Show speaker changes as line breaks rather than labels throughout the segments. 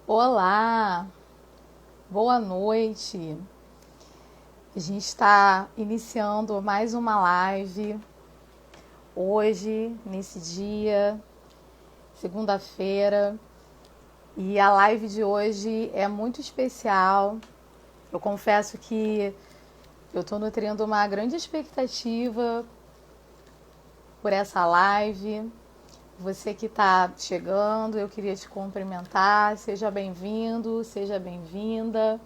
Olá, boa noite. A gente está iniciando mais uma live hoje, nesse dia, segunda-feira. E a live de hoje é muito especial. Eu confesso que eu estou nutrindo uma grande expectativa por essa live. Você que está chegando, eu queria te cumprimentar. Seja bem-vindo, seja bem-vinda.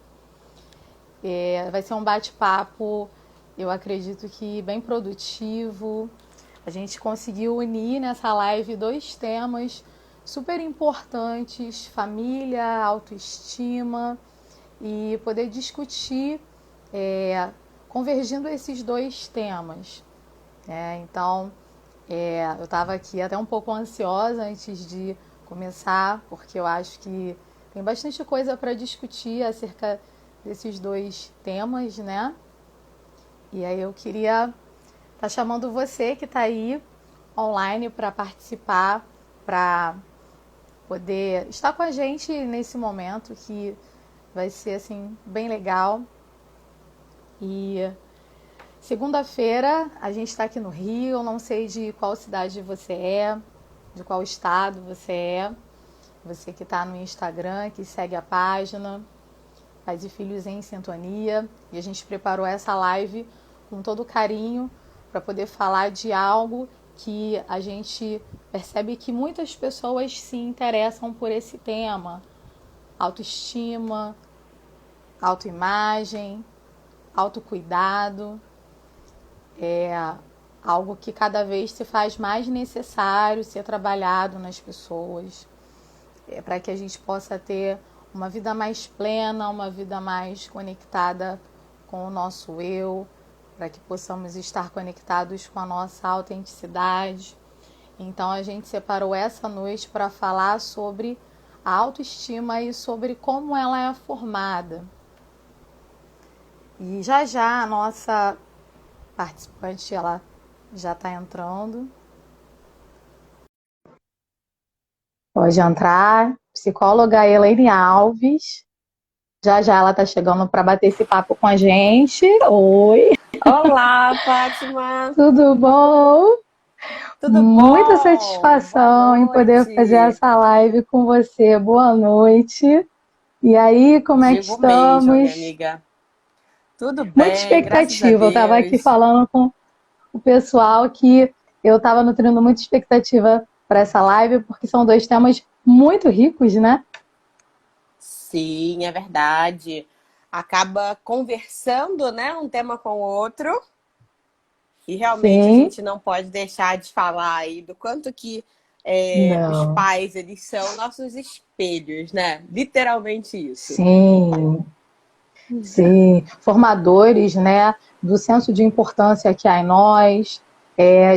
Vai ser um bate-papo, eu acredito que bem produtivo. A gente conseguiu unir nessa live dois temas super importantes: família, autoestima, e poder discutir convergindo esses dois temas. Então, eu estava aqui até um pouco ansiosa antes de começar, porque eu acho que tem bastante coisa para discutir acerca desses dois temas, né? E aí eu queria estar chamando você que está aí online para participar, para poder estar com a gente nesse momento que vai ser assim bem legal. E segunda-feira a gente está aqui no Rio, eu não sei de qual cidade você é, de qual estado você é. Você que está no Instagram, que segue a página Pais e Filhos em Sintonia. E a gente preparou essa live com todo carinho para poder falar de algo que a gente percebe que muitas pessoas se interessam por esse tema: autoestima, autoimagem, autocuidado. É algo que cada vez se faz mais necessário ser trabalhado nas pessoas, para que a gente possa ter uma vida mais plena, uma vida mais conectada com o nosso eu, para que possamos estar conectados com a nossa autenticidade. Então a gente separou essa noite para falar sobre a autoestima e sobre como ela é formada. E já já a nossa participante, ela já está entrando. Pode entrar. Psicóloga Elaine Alves. Já já ela está chegando para bater esse papo com a gente. Oi,
Olá, Fátima.
tudo bom?
Tudo
Muita
bom? Boa
satisfação em poder fazer
noite.
essa live com você. Boa noite. E aí, como é que
Digo mesmo, minha
estamos?
amiga. Tudo
Muita
bem, graças a
expectativa. Eu estava aqui
Deus.
falando com o pessoal que eu estava nutrindo muita expectativa para essa live, porque são dois temas muito ricos, né?
Sim, é verdade. Acaba conversando, né, um tema com o outro, e realmente a
Sim,
gente não pode deixar de falar aí do quanto que os
não,
pais, eles são nossos espelhos, né? Literalmente isso.
sim. Sim, formadores, né, do senso de importância que há em nós,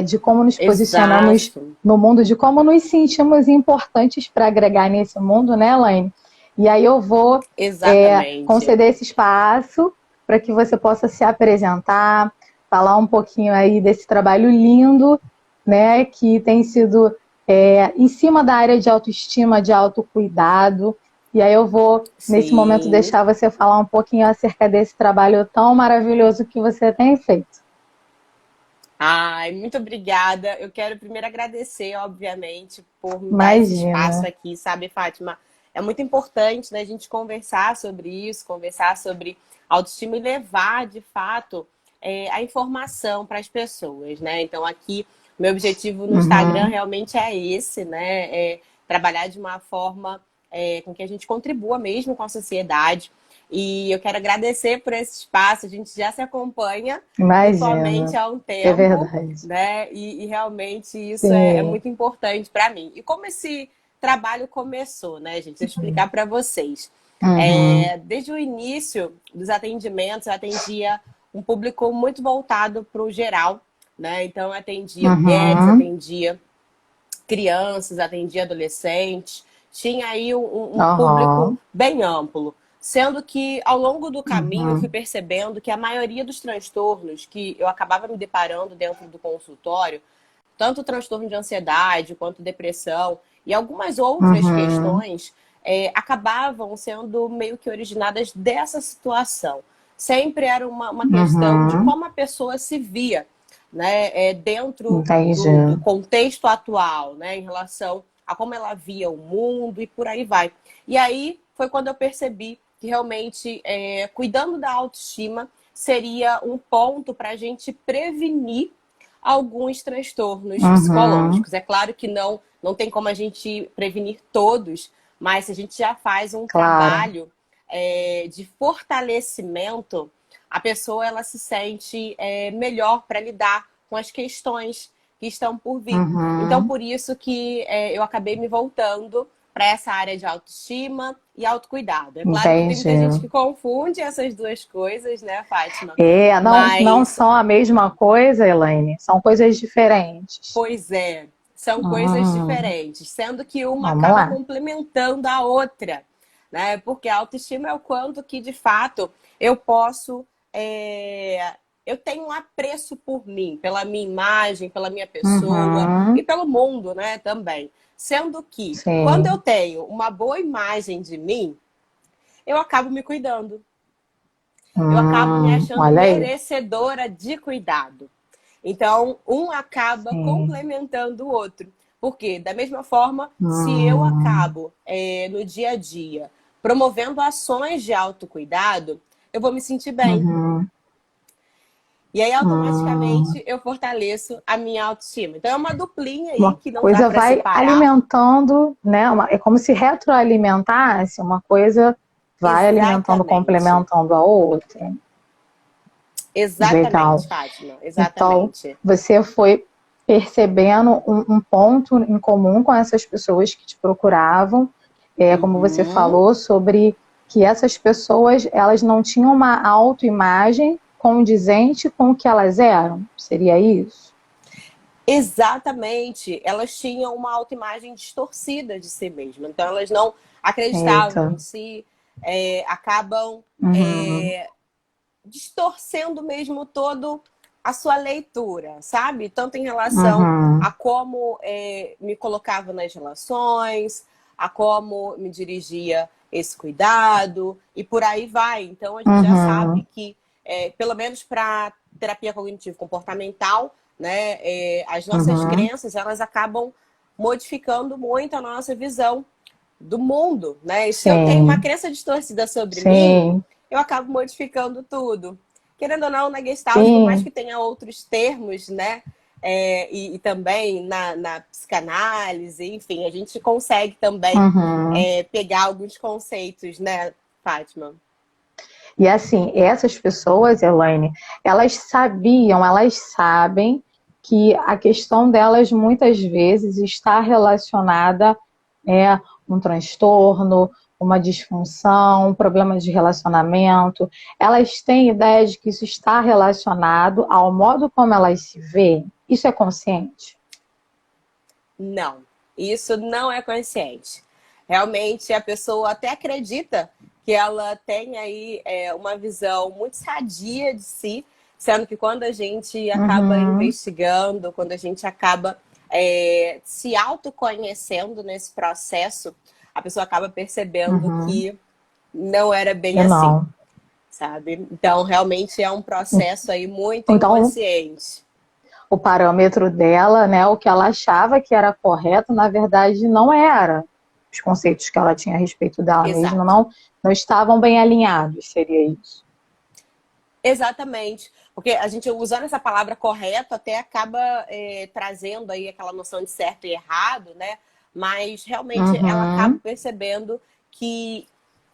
de como nos posicionamos
Exato,
no mundo, de como nos sentimos importantes para agregar nesse mundo, né, Elaine? E aí eu vou
exatamente.
conceder esse espaço para que você possa se apresentar, falar um pouquinho aí desse trabalho lindo, né, que tem sido em cima da área de autoestima, de autocuidado. E aí eu vou, nesse momento,
Sim.
deixar você falar um pouquinho acerca desse trabalho tão maravilhoso que você tem feito.
Ai, muito obrigada. Eu quero primeiro agradecer, obviamente, por me dar esse espaço
Imagina.
aqui, sabe, Fátima? É muito importante, né, a gente conversar sobre isso, conversar sobre autoestima e levar, de fato, a informação para as pessoas, né? Então, aqui, meu objetivo no Instagram
Uhum.
realmente é esse, né? É trabalhar de uma forma com que a gente contribua mesmo com a sociedade. E eu quero agradecer por esse espaço. A gente já se acompanha
Imagina.
mutuamente há um
É
tempo,
verdade.
né? E realmente isso é
Sim.
muito importante para mim. E como esse trabalho começou, né, gente? Deixa eu explicar para vocês.
Uhum.
Desde o início dos atendimentos, eu atendia um público muito voltado para o geral, né? Então, eu atendia mulheres,
Uhum.
atendia crianças, atendia adolescentes, tinha aí um público
Uhum.
bem amplo. Sendo que ao longo do caminho eu fui
Uhum.
percebendo que a maioria dos transtornos que eu acabava me deparando dentro do consultório, tanto transtorno de ansiedade quanto depressão e algumas outras
Uhum.
questões, acabavam sendo meio que originadas dessa situação. Sempre era uma questão de
Uhum.
como a pessoa se via, né, dentro
Entendi.
do contexto atual, né, em relação a como ela via o mundo e por aí vai. E aí foi quando eu percebi que realmente cuidando da autoestima seria um ponto para a gente prevenir alguns transtornos
Uhum.
psicológicos. É claro que não tem como a gente prevenir todos, mas se a gente já faz um
Claro.
trabalho de fortalecimento, a pessoa ela se sente melhor para lidar com as questões que estão por vir. Então,
Uhum.
por isso que eu acabei me voltando para essa área de autoestima e autocuidado. É claro que tem
Entendi.
muita gente que confunde essas duas coisas, né, Fátima?
Não
Mas,
são a mesma coisa, Elaine, são coisas diferentes.
pois é, são coisas
Hum,
diferentes, sendo que uma
vamos
acaba
lá.
complementando a outra, né? Porque a autoestima é o quanto que, de fato, eu posso. Eu tenho um apreço por mim, pela minha imagem, pela minha pessoa e
Uhum,
pelo mundo, né? Também. Sendo que, quando eu
sim.
tenho uma boa imagem de mim, eu acabo me cuidando. Eu acabo me achando
Olha aí.
merecedora de cuidado. Então, um acaba
Sim.
complementando o outro. Porque, da mesma forma, se eu
Hum,
acabo no dia a dia promovendo ações de autocuidado, eu vou me sentir bem.
uhum,
E aí,
hum.
automaticamente, eu fortaleço a minha autoestima. Então, é uma duplinha aí
Uma
que não dá
coisa
para
vai
separar.
alimentando, né? É como se retroalimentasse, uma coisa vai alimentando,
Exatamente.
complementando a outra. Legal.
Exatamente, Fátima.
Então,
Exatamente.
você foi percebendo um ponto em comum com essas pessoas que te procuravam, como você
Uhum.
falou, sobre que essas pessoas elas não tinham uma autoimagem condizente com o que elas eram. Seria isso?
Exatamente. Elas tinham uma autoimagem distorcida de si mesmas. Então, elas não
Eita.
acreditavam em si, acabam
Uhum.
distorcendo mesmo todo a sua leitura, sabe? Tanto em relação a
Uhum.
como me colocava nas relações, a como me dirigia esse cuidado e por aí vai. Então, a gente já sabe
Uhum.
que, pelo menos para terapia cognitivo-comportamental, né, as nossas
Uhum.
crenças elas acabam modificando muito a nossa visão do mundo, né? E se eu tenho uma
Sim.
crença distorcida sobre mim,
Sim.
eu acabo modificando tudo. Querendo ou não, na Gestalt, por mais
Sim.
que tenha outros termos, né? E também na psicanálise, enfim, a gente consegue também
Uhum.
pegar alguns conceitos, né, Fátima?
E assim, essas pessoas, Elaine, elas sabiam, elas sabem que a questão delas muitas vezes está relacionada a um transtorno, uma disfunção, um problema de relacionamento. Elas têm ideia de que isso está relacionado ao modo como elas se veem. Isso é consciente?
Não, isso não é consciente. Realmente a pessoa até acredita que ela tem aí uma visão muito sadia de si, sendo que quando a gente acaba
Uhum,
investigando, quando a gente acaba se autoconhecendo nesse processo, a pessoa acaba percebendo
uhum.
que não era bem
E
assim,
não.
sabe? Então, realmente é um processo aí muito
Então,
inconsciente.
o parâmetro dela, né, o que ela achava que era correto, na verdade não era. Os conceitos que ela tinha a respeito dela mesma
Exato.
não estavam bem alinhados, seria isso.
Exatamente. Porque a gente usando essa palavra correto até acaba trazendo aí aquela noção de certo e errado, né? Mas realmente ela acaba
Uhum,
percebendo que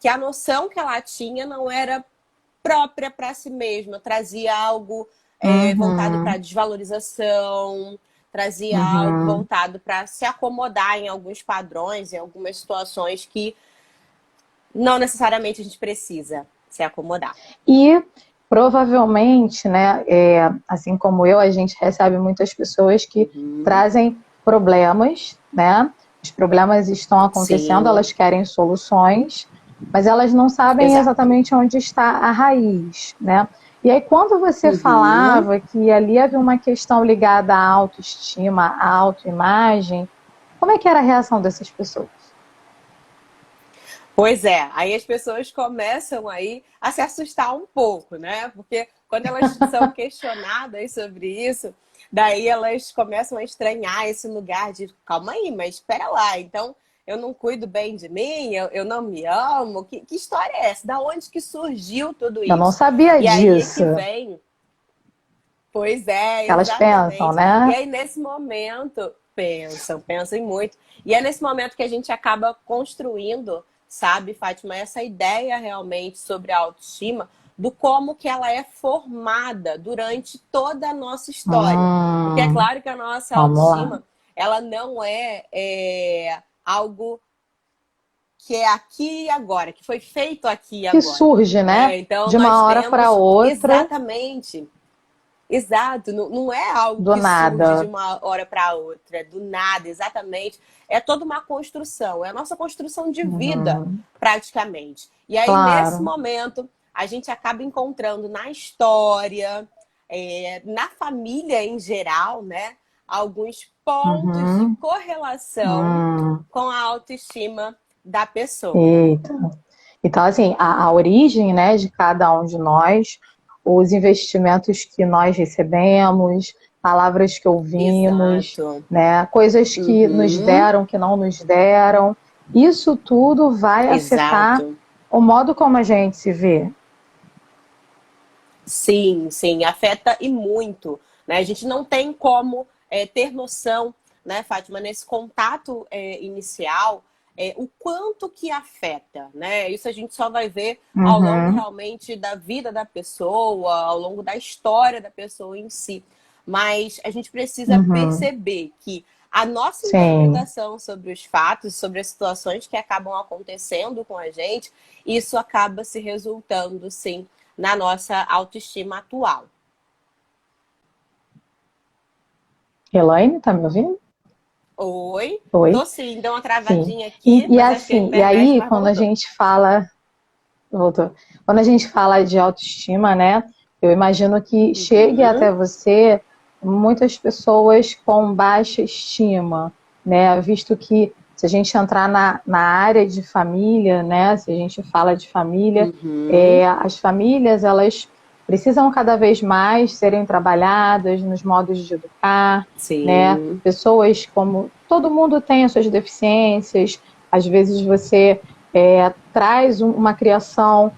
a noção que ela tinha não era própria para si mesma, trazia algo voltado para
uhum,
desvalorização, trazia algo
uhum.
voltado para se acomodar em alguns padrões, em algumas situações que não necessariamente a gente precisa se acomodar.
E provavelmente, né, assim como eu, a gente recebe muitas pessoas que
Uhum.
trazem problemas, né? Os problemas estão acontecendo,
Sim,
elas querem soluções, mas elas não sabem
exato.
exatamente onde está a raiz, né? E aí, quando você
Uhum.
falava que ali havia uma questão ligada à autoestima, à autoimagem, como é que era a reação dessas pessoas?
Pois é, aí as pessoas começam aí a se assustar um pouco, né? Porque quando elas são questionadas sobre isso, daí elas começam a estranhar esse lugar de calma aí, mas espera lá, então eu não cuido bem de mim, eu não me amo, que história é essa? Da onde que surgiu tudo
Eu não
isso?
sabia
E aí é que
disso.
vem. Pois é,
Elas pensam,
exatamente. E
né?
aí, nesse momento, pensam muito. E é nesse momento que a gente acaba construindo, sabe, Fátima, essa ideia realmente sobre a autoestima, do como que ela é formada durante toda a nossa história. Porque é
Hum,
claro que a nossa
vamos lá.
autoestima, ela não algo que é aqui e agora, que foi feito aqui e
Que
agora,
surge, né?
né? Então,
De
nós
uma hora para
temos
outra,
exatamente. Exato, não é algo
do
que surge de
nada.
uma hora para outra, do nada, exatamente. É toda uma construção, é a nossa construção de vida,
Uhum,
praticamente. E aí, nesse
claro.
momento, a gente acaba encontrando na história, na família em geral, né, alguns pontos de
Uhum,
correlação
hum,
com a autoestima da pessoa.
eita. Então, assim, a origem, né, de cada um de nós, os investimentos que nós recebemos, palavras que ouvimos,
Exato.
né, coisas que nos
Uhum.
deram, que não nos deram, isso tudo vai afetar
Exato.
o modo como a gente se vê.
Sim, sim, afeta e muito, né? A gente não tem como ter noção, né, Fátima, nesse contato inicial, o quanto que afeta, né? Isso a gente só vai ver ao longo
Uhum,
realmente da vida da pessoa, ao longo da história da pessoa em si. Mas a gente precisa
uhum,
perceber que a nossa
sim.
interpretação sobre os fatos, sobre as situações que acabam acontecendo com a gente, isso acaba se resultando, sim, na nossa autoestima atual.
Elaine, tá me ouvindo?
Oi?
Oi?
Tô sim, deu uma
Sim.
travadinha aqui, mas acho que a
E
internet
aí,
mas
quando a
voltou.
gente fala, voltou. Quando a gente fala de autoestima, né? Eu imagino que chegue até
Uhum,
você muitas pessoas com baixa estima, né? Visto que se a gente entrar na área de família, né? Se a gente fala de família,
uhum,
as famílias, elas precisam cada vez mais serem trabalhadas nos modos de educar, né?
sim,
Pessoas como todo mundo tem as suas deficiências, às vezes você traz uma criação,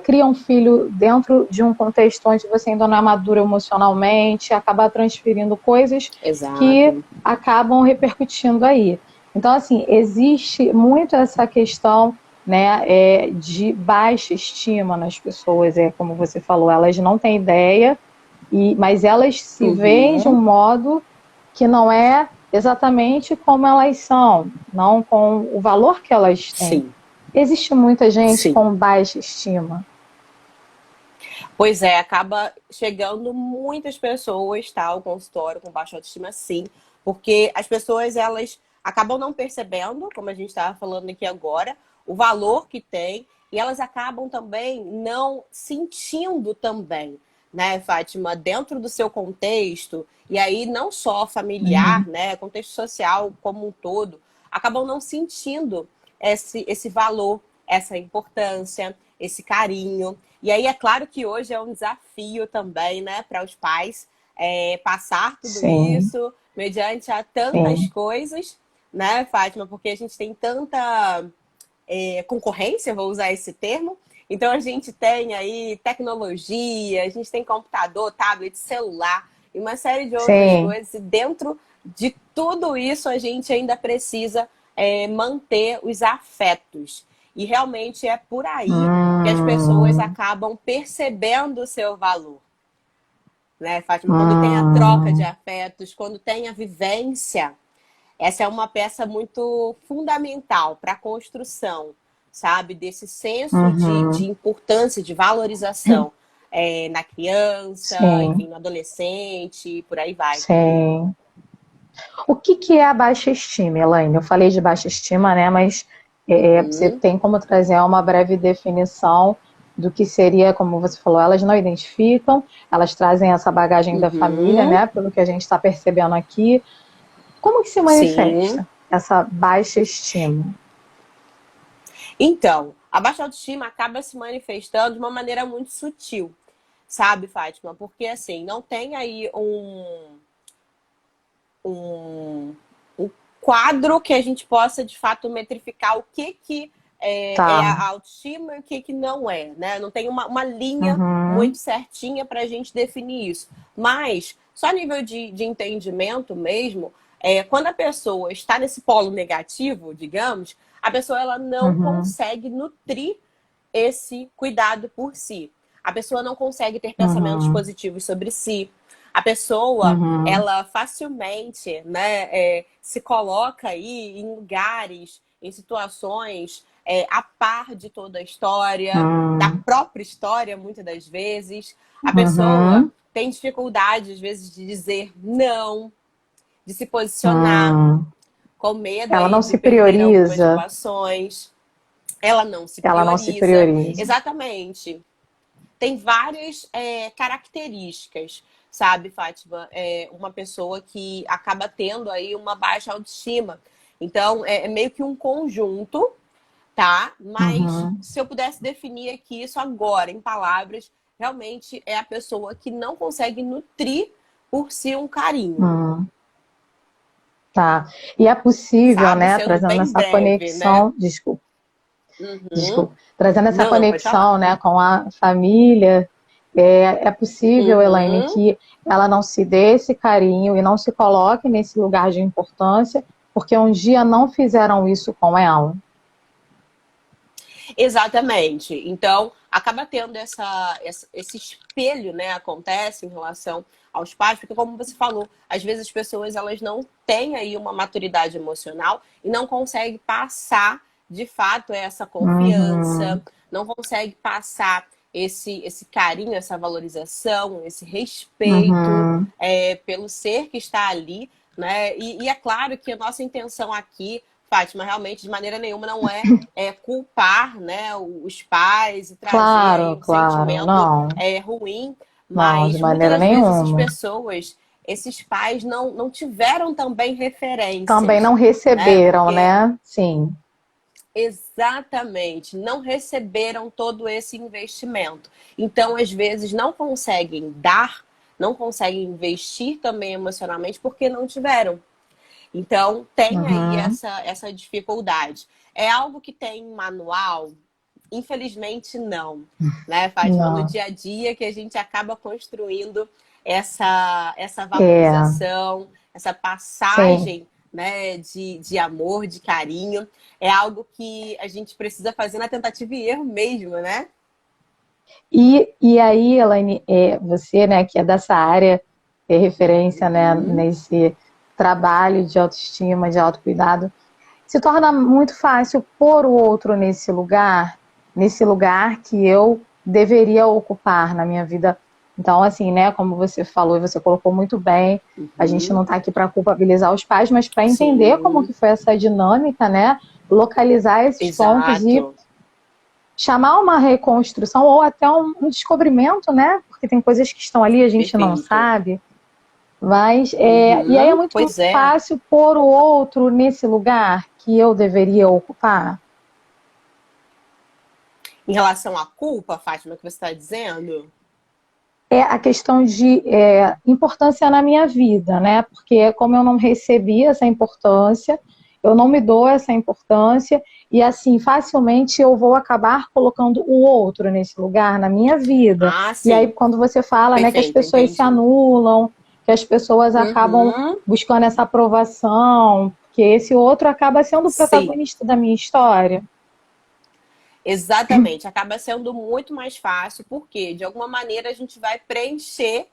cria um filho dentro de um contexto onde você ainda não é maduro emocionalmente, acaba transferindo coisas que
exato.
acabam repercutindo aí. Então, assim, existe muito essa questão, né, de baixa estima nas pessoas, como você falou, elas não têm ideia, mas elas se veem de um
Uhum,
modo que não é exatamente como elas são, não com o valor que elas têm.
sim,
Existe muita gente
sim.
com baixa estima.
Pois é, acaba chegando muitas pessoas, tá, ao consultório com baixa autoestima, sim, porque as pessoas, elas acabam não percebendo, como a gente estava falando aqui agora, o valor que tem, e elas acabam também não sentindo também, né, Fátima, dentro do seu contexto, e aí não só familiar,
Uhum.
né, contexto social como um todo, acabam não sentindo esse valor, essa importância, esse carinho. E aí é claro que hoje é um desafio também, né, para os pais passar tudo
Sim,
isso mediante a tantas
sim,
coisas, né, Fátima? Porque a gente tem tanta concorrência, vou usar esse termo. Então a gente tem aí tecnologia, a gente tem computador, tablet, celular e uma série de outras
sim.
coisas. E dentro de tudo isso a gente ainda precisa manter os afetos. E realmente é por aí que as pessoas
Hum,
acabam percebendo o seu valor, né, Fátima? Quando tem a troca de
hum,
afetos, quando tem a vivência, essa é uma peça muito fundamental para a construção, sabe, desse senso de
uhum,
importância, de valorização na criança,
sim,
enfim, no adolescente, por aí vai.
sim. O que é a baixa estima, Elaine? Eu falei de baixa estima, né? Mas você
Uhum,
tem como trazer uma breve definição do que seria, como você falou, elas não identificam, elas trazem essa bagagem da família,
uhum,
né? Pelo que a gente está percebendo aqui. Como que se
sim.
manifesta essa baixa estima?
Então, a baixa autoestima acaba se manifestando de uma maneira muito sutil, sabe, Fátima? Porque, assim, não tem aí um, um quadro que a gente possa, de fato, metrificar o que é
Tá.
a autoestima e o que não é, né? Não tem uma linha
Uhum.
muito certinha para a gente definir isso. Mas, só a nível de entendimento mesmo, quando a pessoa está nesse polo negativo, digamos, a pessoa ela não
Uhum.
consegue nutrir esse cuidado por si. A pessoa não consegue ter pensamentos
Uhum.
positivos sobre si. A pessoa,
Uhum.
ela facilmente, né, se coloca aí em lugares, em situações a par de toda a história, da
Uhum.
própria história, muitas das vezes. A pessoa
Uhum.
tem dificuldade, às vezes, de dizer não, de se posicionar,
Uhum.
com medo
Ela
aí
não
de
se
perder algumas
prioriza.
relações. Ela não se
Ela não se
prioriza.
prioriza.
Exatamente. Tem várias características, sabe, Fátima? Uma pessoa que acaba tendo aí uma baixa autoestima. Então, é meio que um conjunto, tá? Mas
Uhum.
se eu pudesse definir aqui isso agora em palavras, realmente é a pessoa que não consegue nutrir por si um carinho,
Uhum. Tá. E é possível,
sabe?
né,
Sendo
trazendo
bem
essa
breve, né?
conexão, desculpa,
Uhum.
desculpa, trazendo essa
Não, não, pode falar.
conexão, né, com a família, é possível, Elaine,
Uhum.
que ela não se dê esse carinho e não se coloque nesse lugar de importância, porque um dia não fizeram isso com ela.
Exatamente. Então, acaba tendo esse espelho, né? Acontece em relação aos pais, porque como você falou, às vezes as pessoas elas não têm aí uma maturidade emocional e não conseguem passar de fato essa confiança,
Uhum.
não conseguem passar esse carinho, essa valorização, esse respeito
Uhum.
pelo ser que está ali, né? E é claro que a nossa intenção aqui, Fátima, realmente de maneira nenhuma não é culpar, né, os pais e trazer aí
Claro,
um
claro,
sentimento
não,
ruim,
não, de
mas muitas
maneira
das vezes essas
nenhuma.
pessoas, esses pais não tiveram também
Também não
referências, né?
receberam,
Porque
né? Sim.
exatamente não receberam todo esse investimento. Então, às vezes, não conseguem dar, não conseguem investir também emocionalmente porque não tiveram. Então, tem aí
Uhum.
essa dificuldade. É algo que tem em manual? Infelizmente, não. Né, Fátima? No
Não.
dia a dia que a gente acaba construindo essa
É,
valorização, essa
sim.
passagem, né, de amor, de carinho. É algo que a gente precisa fazer na tentativa e erro mesmo, né?
E aí, Elaine, você, né, que é dessa área, é referência, né,
Uhum.
nesse trabalho de autoestima, de autocuidado, se torna muito fácil pôr o outro nesse lugar que eu deveria ocupar na minha vida. Então, assim, né, como você falou e você colocou muito bem, a gente
Uhum.
não está aqui para culpabilizar os pais, mas para entender como
Sim,
que foi essa dinâmica, né, localizar esses pontos e
exato.
chamar uma reconstrução ou até um descobrimento, né? Porque tem coisas que estão ali e a gente não
Perfeito.
sabe. Mas e aí é
Uhum.
muito
Pois é.
fácil pôr o outro nesse lugar que eu deveria ocupar.
Em relação à culpa, Fátima, que você está dizendo?
É a questão de importância na minha vida, né? Porque como eu não recebi essa importância, eu não me dou essa importância e assim facilmente eu vou acabar colocando o outro nesse lugar na minha vida.
Ah,
E aí
sim.
quando você fala, né, que as
Perfeito,
pessoas se
entendi.
anulam, que as pessoas acabam
Uhum.
buscando essa aprovação, que esse outro acaba sendo o
Sim,
protagonista da minha história.
exatamente. Acaba sendo muito mais fácil, porque de alguma maneira a gente vai preencher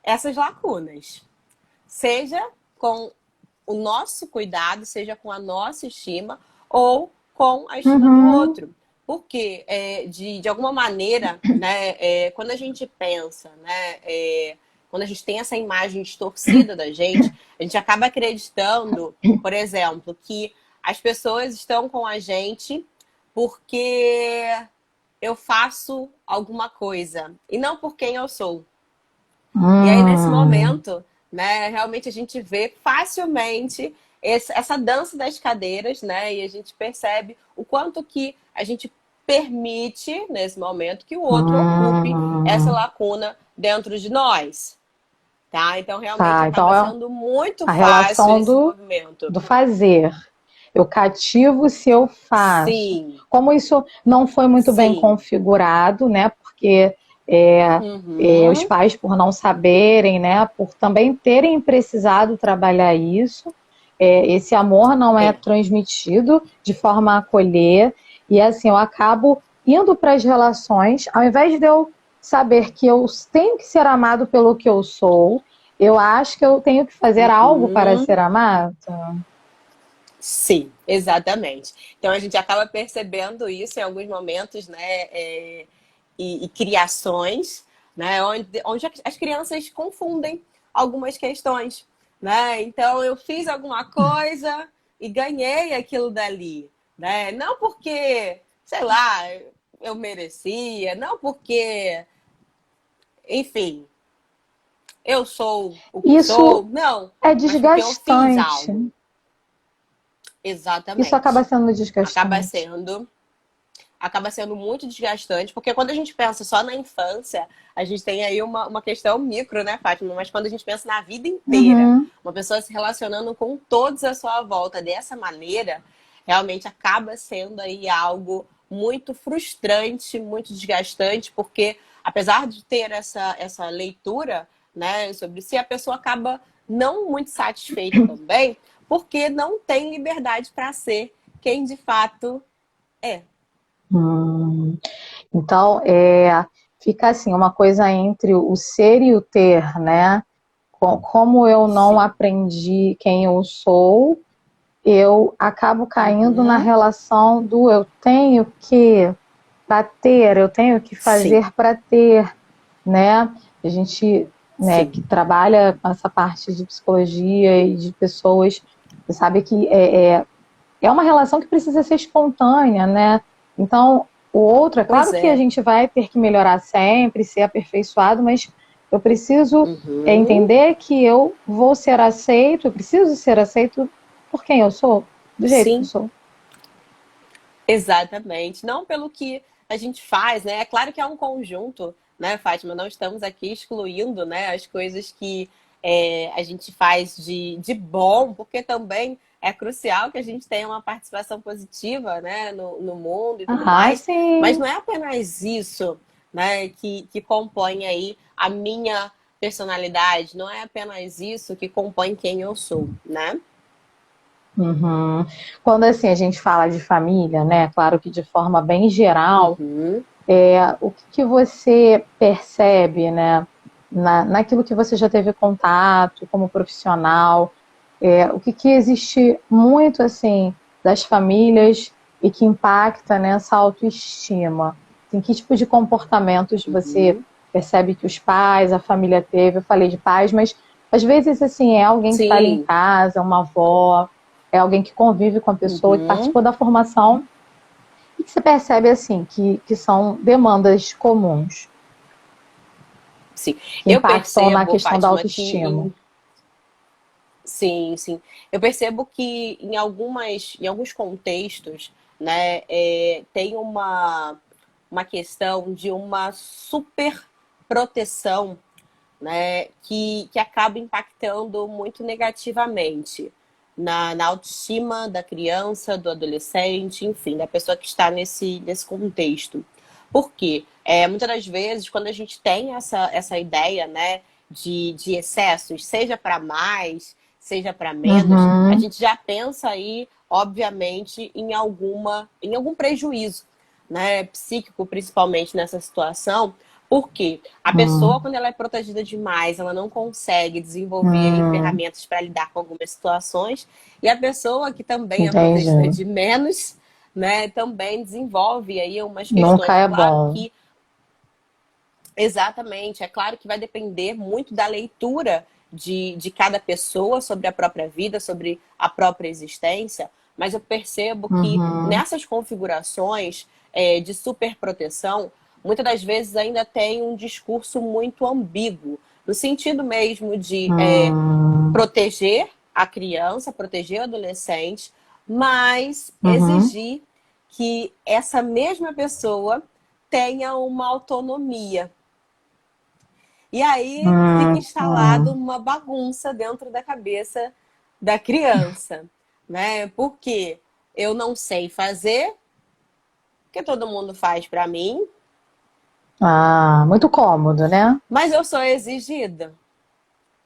essas lacunas. Seja com o nosso cuidado, seja com a nossa estima ou com a estima do
Uhum,
outro. Porque, de alguma maneira, né, quando a gente pensa, né, quando a gente tem essa imagem distorcida da a gente acaba acreditando, por exemplo, que as pessoas estão com a gente porque eu faço alguma coisa e não por quem eu sou. E aí, nesse
hum,
momento, né, realmente a gente vê facilmente essa dança das cadeiras, né? E a gente percebe o quanto que a gente permite, nesse momento, que o outro ocupe essa
Hum,
lacuna dentro de nós, tá? Então, realmente,
tá, então
acaba
é
sendo muito
a
fácil
relação
esse movimento.
do fazer. Eu cativo se eu faço.
Sim,
Como isso não foi muito bem
sim.
configurado, né? Porque é, os
Uhum,
pais, por não saberem, né? Por também terem precisado trabalhar isso, esse amor não é
é.
transmitido de forma a acolher. E assim, eu acabo indo para as relações, ao invés de eu saber que eu tenho que ser amado pelo que eu sou, eu acho que eu tenho que fazer algo para
Uhum.
ser amado.
Sim, exatamente. Então a gente acaba percebendo isso em alguns momentos, né? E criações, né? Onde as crianças confundem algumas questões, né? Então eu fiz alguma coisa e ganhei aquilo dali, né? Não porque, sei lá, eu merecia, não porque, enfim, eu sou o que
Isso
sou, não,
é
mas porque eu fiz
desgastante.
algo.
Isso acaba
Exatamente.
sendo
Acaba
desgastante.
sendo, acaba sendo muito desgastante, porque quando a gente pensa só na infância, a gente tem aí uma questão micro, né, Fátima? Mas quando a gente pensa na vida inteira,
Uhum.
uma pessoa se relacionando com todos à sua volta dessa maneira, realmente acaba sendo aí algo muito frustrante, muito desgastante, porque apesar de ter essa leitura, né, sobre si, a pessoa acaba não muito satisfeita também, porque não tem liberdade para ser quem de fato é.
Hum. Então, fica assim, uma coisa entre o ser e o ter, né? Como eu não
Sim.
aprendi quem eu sou, eu acabo caindo na
Uhum.
relação do eu tenho que para ter, eu tenho que
Sim,
fazer para ter, né? A gente, né,
sim.
que trabalha com essa parte de psicologia e de pessoas, você sabe que é uma relação que precisa ser espontânea, né? Então, o outro, é
Pois
claro que a
é.
gente vai ter que melhorar sempre, ser aperfeiçoado, mas eu preciso
Uhum.
entender que eu vou ser aceito, eu preciso ser aceito por quem eu sou, do jeito que eu
Sim,
sou.
exatamente. Não pelo que a gente faz, né? É claro que é um conjunto, né, Fátima? Não estamos aqui excluindo, né, as coisas que a gente faz de bom, porque também é crucial que a gente tenha uma participação positiva, né, no mundo e tudo
Ah,
mais. Mas
sim.
não é apenas isso, né, que compõe aí a minha personalidade. Não é apenas isso que compõe quem eu sou, né?
Uhum. Quando assim a gente fala de família, né? Claro que de forma bem geral,
Uhum.
o que que você percebe, né? Naquilo que você já teve contato como profissional, o que que existe muito assim das famílias e que impacta nessa autoestima? Assim, que tipo de comportamentos você
Uhum.
percebe que os pais, a família teve? Eu falei de pais, mas às vezes assim é alguém que está ali em
Sim.
casa, uma avó, é alguém que convive com a pessoa, que
Uhum.
participou da formação e que você percebe assim que são demandas comuns
Sim.
que
Eu
impactam na
percebo,
questão da
Fátima,
autoestima.
sim, sim. Eu percebo que em alguns contextos, né, tem uma questão de uma super proteção, né, que acaba impactando muito negativamente na autoestima da criança, do adolescente, enfim, da pessoa que está nesse contexto. Por quê? Muitas das vezes, quando a gente tem essa ideia, né, de excessos, seja para mais, seja para menos, a
Uhum,
gente já pensa aí, obviamente, em algum prejuízo, né, psíquico, principalmente nessa situação, porque a pessoa,
uhum,
quando ela é protegida demais, ela não consegue desenvolver aí
uhum,
ferramentas para lidar com algumas situações, e a pessoa que também é protegida
entendi.
de menos, né, também desenvolve aí umas
Nunca
questões. É
é
claro
bom.
que, exatamente, é claro que vai depender muito da leitura de cada pessoa sobre a própria vida, sobre a própria existência, mas eu percebo que
Uhum,
nessas configurações de superproteção, muitas das vezes ainda tem um discurso muito ambíguo, no sentido mesmo de
hum,
proteger, a criança, proteger o adolescente, mas
Uhum.
exigir que essa mesma pessoa tenha uma autonomia. E aí fica instalado
Uhum.
uma bagunça dentro da cabeça da criança, né? Porque eu não sei fazer, porque todo mundo faz para mim,
Ah, muito cômodo, né?
mas eu sou exigida.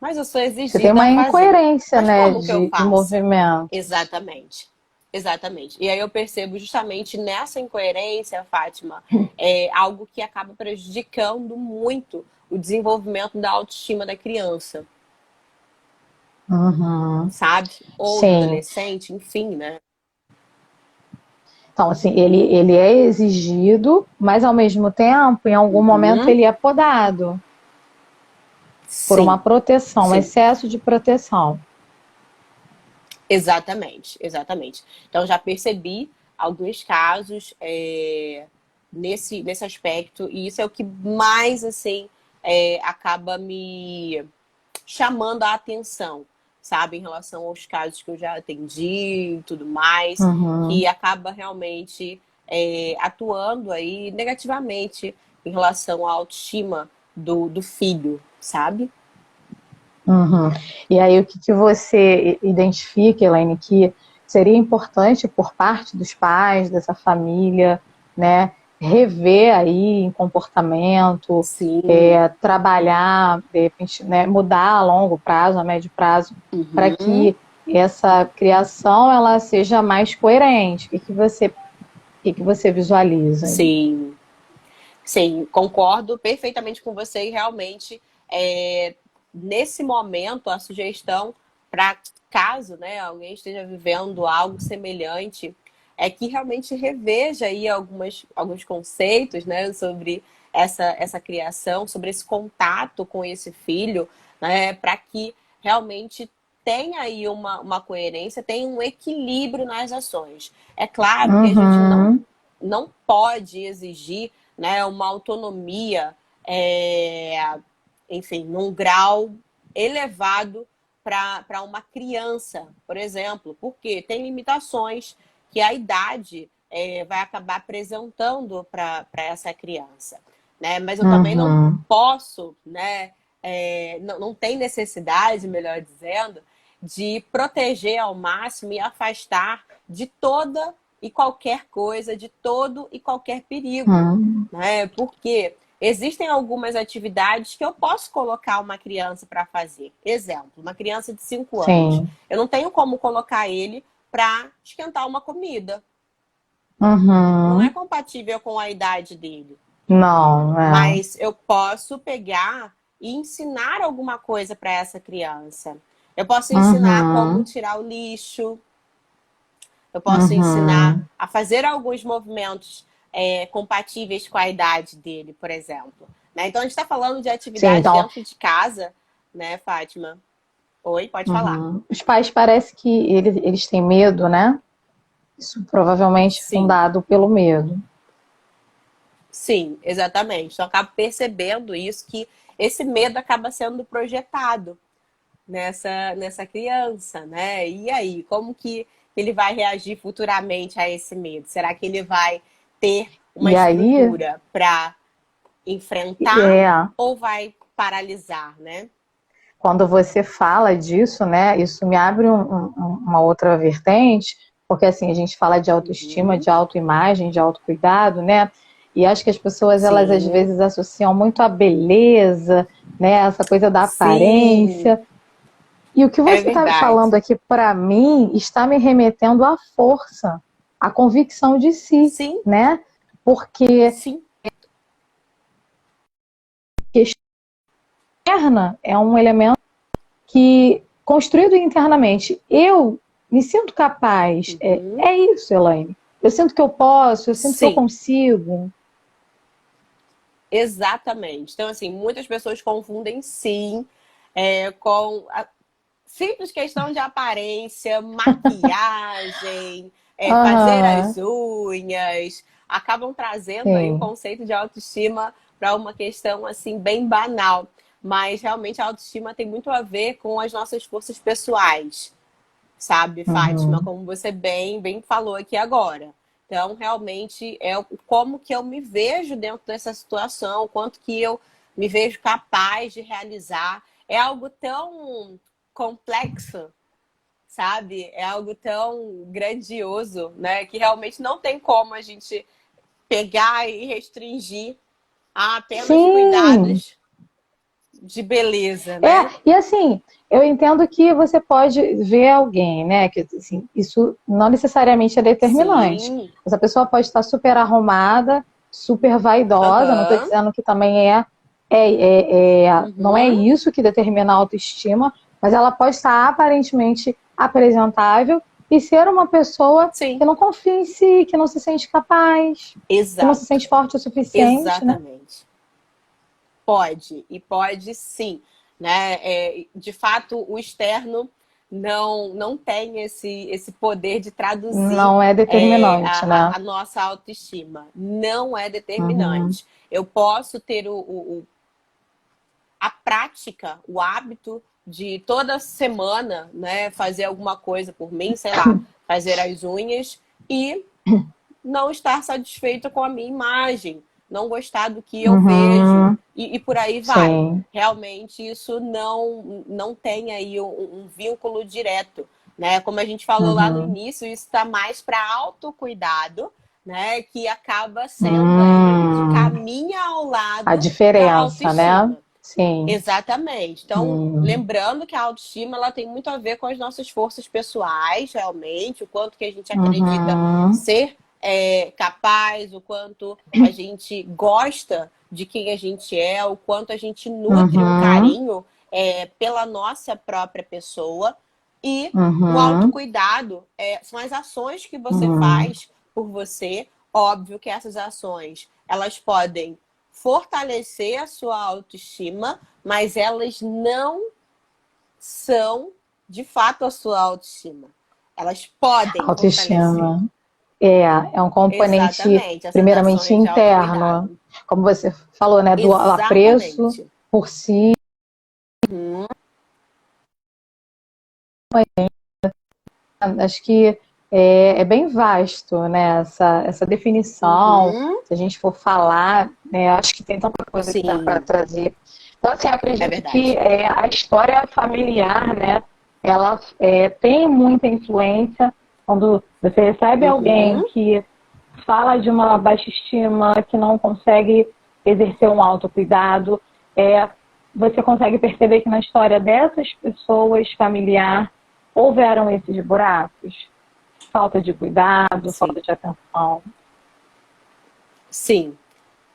Mas eu sou
Você tem
exigida a
uma
fazer.
incoerência,
Mas
né,
como que eu
de
faço?
movimentos.
Exatamente. Exatamente. E aí eu percebo justamente nessa incoerência, Fátima, algo que acaba prejudicando muito o desenvolvimento da autoestima da criança,
Uhum.
sabe? Ou do
Sim.
adolescente, enfim, né?
Então, assim, ele é exigido, mas ao mesmo tempo, em algum momento,
Uhum.
ele é podado por uma
Sim,
proteção, um
sim.
excesso de proteção.
Exatamente, exatamente. Então já percebi alguns casos nesse aspecto, e isso é o que mais assim acaba me chamando a atenção, sabe, em relação aos casos que eu já atendi e tudo mais, que
Uhum.
acaba realmente atuando aí negativamente em relação à autoestima do filho, sabe?
Uhum. E aí, o que que você identifica, Elaine, que seria importante por parte dos pais, dessa família, né, rever aí em comportamento,
Sim.
trabalhar, de repente, né, mudar a longo prazo, a médio prazo, para
Uhum.
que essa criação ela seja mais coerente. O que que você visualiza aí?
Sim. Sim, concordo perfeitamente com você e realmente nesse momento a sugestão para caso, né, alguém esteja vivendo algo semelhante é que realmente reveja aí alguns conceitos, né, sobre essa criação, sobre esse contato com esse filho, né, para que realmente tenha aí uma coerência, tenha um equilíbrio nas ações. É claro que a gente
Uhum,
não pode exigir, né, uma autonomia, enfim, num grau elevado para uma criança, por exemplo, porque tem limitações que a idade vai acabar apresentando para essa criança, né? Mas eu também não
uhum,
posso, né? Não tem necessidade, melhor dizendo, de proteger ao máximo e afastar de toda e qualquer coisa, de todo e qualquer perigo,
uhum.
né? Porque existem algumas atividades que eu posso colocar uma criança para fazer. Exemplo, uma criança de 5 anos.
Sim.
Eu não tenho como colocar ele para esquentar uma comida. Não é
Uhum.
compatível com a idade dele.
Não, é.
Mas eu posso pegar e ensinar alguma coisa para essa criança. Eu posso ensinar como
Uhum,
tirar o lixo, eu posso ensinar
uhum.
a fazer alguns movimentos compatíveis com a idade dele, por exemplo. Né? Então, a gente está falando de
Sim,
atividade
então,
dentro de casa, né, Fátima? Oi, pode falar.
uhum. Os pais parece que eles têm medo, né? Isso provavelmente
Sim,
fundado pelo medo.
sim, exatamente. Então, eu acabo percebendo isso, que esse medo acaba sendo projetado nessa criança, né? E aí, como que ele vai reagir futuramente a esse medo? Será que ele vai ter uma
E aí,
estrutura para enfrentar
é,
ou vai paralisar, né?
quando você fala disso, né? Isso me abre uma outra vertente, porque assim, a gente fala de autoestima,
Uhum.
de autoimagem, de autocuidado, né? E acho que as pessoas, elas às
Sim,
vezes associam muito a beleza, né? Essa coisa da
sim,
aparência. E o que
é
você está falando
verdade.
aqui, para mim, está me remetendo à força, à convicção de si,
Sim,
né? Porque
sim,
externa é um elemento que, construído internamente, eu me sinto capaz. É,
uhum.
é isso, Elaine. Eu sinto que eu posso, eu sinto que eu
Sim,
consigo.
exatamente. Então, assim, muitas pessoas confundem sim com a simples questão de aparência, maquiagem, fazer as
Aham,
unhas, acabam trazendo aí o
sim.
conceito de autoestima para uma questão assim bem banal. Mas realmente a autoestima tem muito a ver com as nossas forças pessoais. sabe, Fátima?
Uhum.
Como você bem falou aqui agora. Então, realmente, como que eu me vejo dentro dessa situação, o quanto que eu me vejo capaz de realizar. É algo tão complexo, sabe? É algo tão grandioso, né? Que realmente não tem como a gente pegar e restringir a apenas
Sim,
cuidados de beleza,
é,
né?
e assim, eu entendo que você pode ver alguém, né? Que assim, isso não necessariamente é determinante.
Sim,
Essa pessoa pode estar super arrumada, super vaidosa, não estou
aham,
dizendo que também não é
uhum,
isso que determina a autoestima, mas ela pode estar aparentemente apresentável e ser uma pessoa que
sim,
não confia em si, que não se sente capaz, que não se
exato,
sente forte o suficiente, né?
exatamente. Pode, e pode sim, né? De fato, o externo não tem esse poder de traduzir
Não é determinante, né?
a nossa autoestima. Não é
Uhum,
determinante. Eu posso ter a prática, o hábito de toda semana, né, fazer alguma coisa por mim, sei lá, fazer as unhas e não estar satisfeita com a minha imagem, não gostar do que eu vejo
uhum,
e por aí vai.
sim.
Realmente isso não tem aí um vínculo direto, né? Como a gente falou lá no
Uhum.
início, isso está mais para autocuidado, né? Que acaba sendo aí que
Hum,
caminha ao
a
lado da
diferença, né?
autoestima.
Sim.
Exatamente. Então,
Hum,
lembrando que a autoestima ela tem muito a ver com as nossas forças pessoais, realmente, o quanto que a gente acredita
uhum,
ser capaz, o quanto a gente gosta de quem a gente é, o quanto a gente nutre um
uhum,
carinho pela nossa própria pessoa. E o
uhum,
autocuidado são as ações que você
uhum,
faz por você. Óbvio que essas ações elas podem fortalecer a sua autoestima, mas elas não são de fato a sua autoestima. Elas podem fortalecer.
autoestima. É um componente
Exatamente, essas
primeiramente
ações de
interno,
autocuidado.
como você falou, né, do apreço
Exatamente.
por si.
Uhum,
Acho que é bem vasto, né, essa definição.
uhum,
Se a gente for falar, né, acho que tem tanta coisa que dá para
sim,
trazer. Então, assim,
é
acredito que
verdade.
a história familiar, né, ela tem muita influência quando você recebe alguém
Uhum,
que fala de uma baixa estima, que não consegue exercer um autocuidado, você consegue perceber que na história dessas pessoas familiar houveram esses buracos, falta de cuidado, falta
sim,
de atenção.
sim.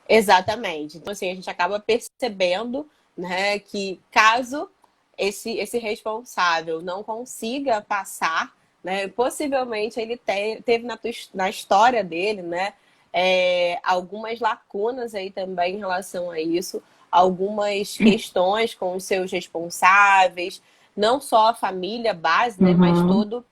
Exatamente. Então, assim, a gente acaba percebendo, né, que caso esse responsável não consiga passar, né, possivelmente ele teve na história dele, né, algumas lacunas aí também em relação a isso, algumas questões com os seus responsáveis, não só a família base, né, mas
Uhum,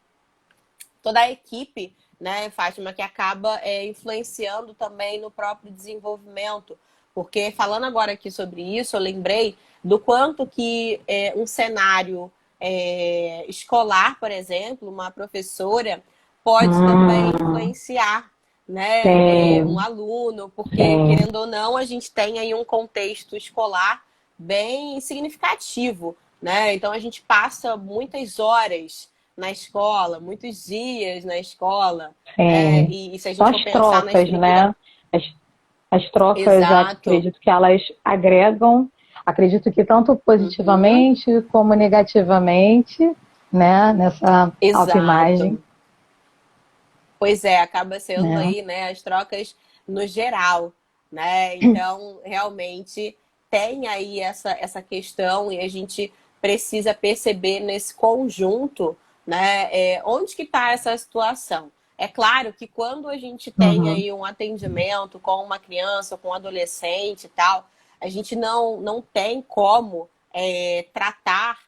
toda a equipe, né, Fátima, que acaba influenciando também no próprio desenvolvimento. Porque falando agora aqui sobre isso, eu lembrei do quanto que um cenário escolar, por exemplo, uma professora pode também
uhum,
influenciar, né, um
sim,
aluno, porque
sim,
querendo ou não, a gente tem aí um contexto escolar bem significativo, né? Então a gente passa muitas horas na escola, muitos dias na escola, né?
sim.
E se a
Só
gente for
as
pensar na
trocas,
estrutura.
né? As, as trocas,
Exato.
acredito que elas agregam, acredito que tanto
Uhum.
positivamente como negativamente, né, nessa autoimagem,
Exato. Pois é, acaba sendo
né?
aí, né, as trocas no geral, né? Então, realmente tem aí essa questão e a gente precisa perceber nesse conjunto, né, onde que está essa situação. É claro que quando a gente tem
Uhum,
aí um atendimento com uma criança, com um adolescente e tal, a gente não tem como tratar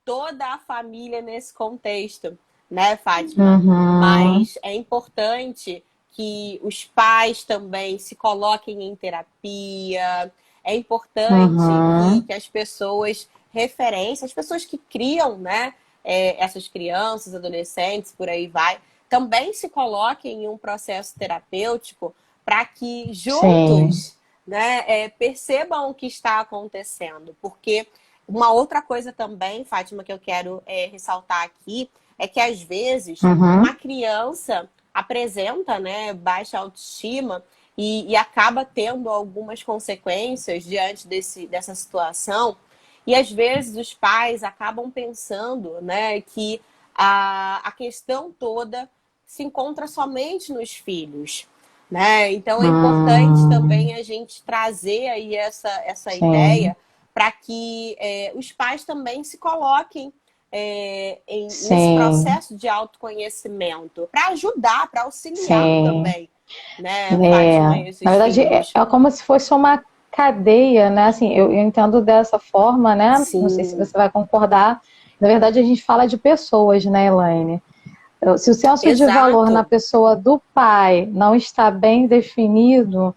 toda a família nesse contexto, né, Fátima?
uhum,
Mas é importante que os pais também se coloquem em terapia. É importante que,
uhum,
que as pessoas, referência, as pessoas que criam, né, essas crianças, adolescentes, por aí vai, também se coloquem em um processo terapêutico para que
Sim.
juntos, né, percebam o que está acontecendo. Porque uma outra coisa também, Fátima, que eu quero ressaltar aqui, é que às vezes
Uhum.
uma criança apresenta, né, baixa autoestima e acaba tendo algumas consequências diante dessa situação. E às vezes os pais acabam pensando, né, que a questão toda se encontra somente nos filhos, né? Então é importante também a gente trazer aí essa
Sim.
ideia para que os pais também se coloquem nesse
Sim.
processo de autoconhecimento, para ajudar, para auxiliar
Sim.
também, né,
É,
Fátima,
na
esses
verdade,
filhos.
é como se fosse uma cadeia, né? Assim, eu entendo dessa forma, né? Não sei se
Sim,
você vai concordar. Na verdade, a gente fala de pessoas, né, Elaine? Se o senso de valor na
exato.
pessoa do pai não está bem definido,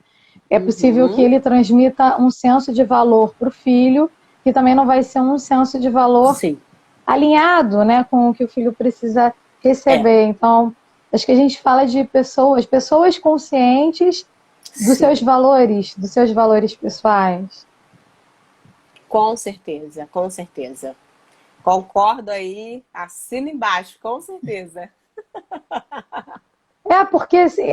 é possível que
Uhum,
ele transmita um senso de valor para o filho, que também não vai ser um senso de valor
sim,
alinhado, né, com o que o filho precisa
é,
receber. Então, acho que a gente fala de pessoas conscientes
sim.
dos seus valores pessoais.
Com certeza, com certeza. Concordo aí, assina embaixo, com certeza.
Porque assim,